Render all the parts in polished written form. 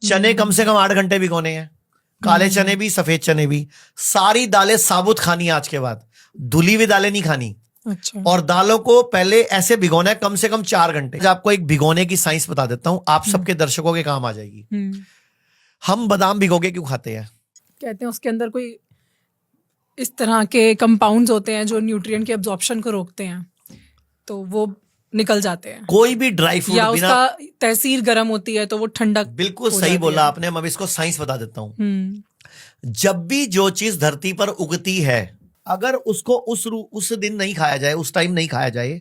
चने कम से कम 8 घंटे भिगोने हैं, काले चने भी सफेद चने भी। सारी दालें साबुत खानी है आज के बाद, धुली हुई दालें नहीं खानी। अच्छा। और दालों को पहले ऐसे भिगोना है कम से कम 4 घंटे। आपको एक भिगोने की साइंस बता देता हूं, आप सबके दर्शकों के काम आ जाएगी। हम बादाम भिगो के क्यों खाते हैं? कहते हैं उसके अंदर कोई इस तरह के कंपाउंड्स होते हैं जो न्यूट्रिएंट के एब्जॉर्प्शन को रोकते हैं, तो वो निकल जाते हैं। कोई भी ड्राई फ्रूट या बिना, उसका तहसीर गर्म होती है तो वो ठंडक। बिल्कुल सही बोला आपने। मैं इसको साइंस बता देता हूं। जब भी जो चीज धरती पर उगती है, अगर उसको उस दिन नहीं खाया जाए, उस टाइम नहीं खाया जाए,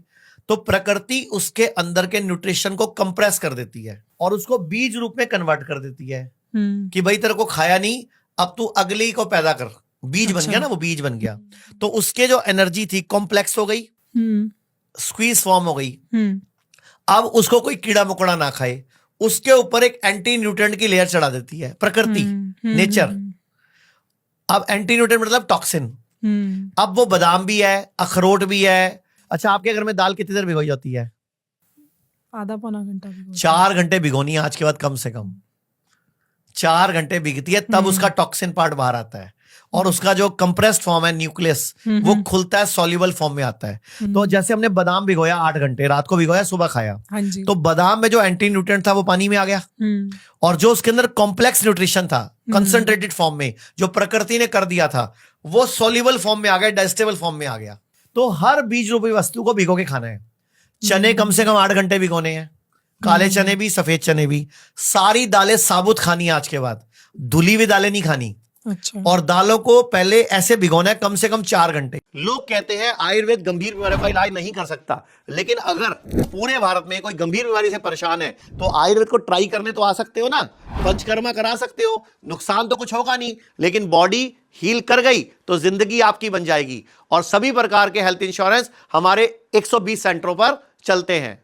तो प्रकृति उसके अंदर के न्यूट्रिशन को कंप्रेस कर देती है और उसको बीज रूप में कन्वर्ट कर देती है कि भाई तेरे को खाया नहीं, अब तू अगले ही को पैदा कर। बीज बन गया ना, वो बीज बन गया। तो उसके जो एनर्जी थी कॉम्प्लेक्स हो गई, स्क्वीज फॉर्म हो गई। अब उसको कोई कीड़ा मकोड़ा ना खाए, उसके ऊपर एक एंटी न्यूट्रिएंट की लेयर चढ़ा देती है प्रकृति, नेचर। अब एंटी न्यूट्रिएंट मतलब टॉक्सिन। अब वो बादाम भी है, अखरोट भी है। अच्छा, आपके घर में दाल कितनी देर भिगोई जाती है? आधा पौना घंटा। 4 घंटे भिगोनी है आज के बाद, कम से कम 4 घंटे भिगती है, तब उसका टॉक्सिन पार्ट बाहर आता है और उसका जो कंप्रेस्ड फॉर्म है न्यूक्लियस, वो खुलता है, सॉल्युबल फॉर्म में आता है। तो जैसे हमने बादाम भिगोया 8 घंटे, रात को भिगोया, सुबह खाया, तो बादाम में जो एंटी न्यूट्रिएंट था वो पानी में आ गया, और जो उसके अंदर कॉम्प्लेक्स न्यूट्रिशन था कंसंट्रेटेड फॉर्म में, जो प्रकृति ने कर दिया था, वो सॉल्युबल फॉर्म में आ गया, डाइजेस्टेबल फॉर्म में आ गया। तो हर बीज रूपी वस्तु को भिगो के खाना है। चने कम से कम 8 घंटे भिगोने हैं, काले चने भी सफेद चने भी। सारी दालें साबुत खानी है आज के बाद, धुली हुई दालें नहीं खानी। अच्छा। और दालों को पहले ऐसे भिगोना है कम से कम 4 घंटे। लोग कहते हैं आयुर्वेद गंभीर बीमारियों का इलाज नहीं कर सकता, लेकिन अगर पूरे भारत में कोई गंभीर बीमारी से परेशान है तो आयुर्वेद को ट्राई करने तो आ सकते हो ना, पंचकर्मा करा सकते हो, नुकसान तो कुछ होगा नहीं, लेकिन बॉडी हील कर गई तो जिंदगी आपकी बन जाएगी। और सभी प्रकार के हेल्थ इंश्योरेंस हमारे 120 सेंटरों पर चलते हैं।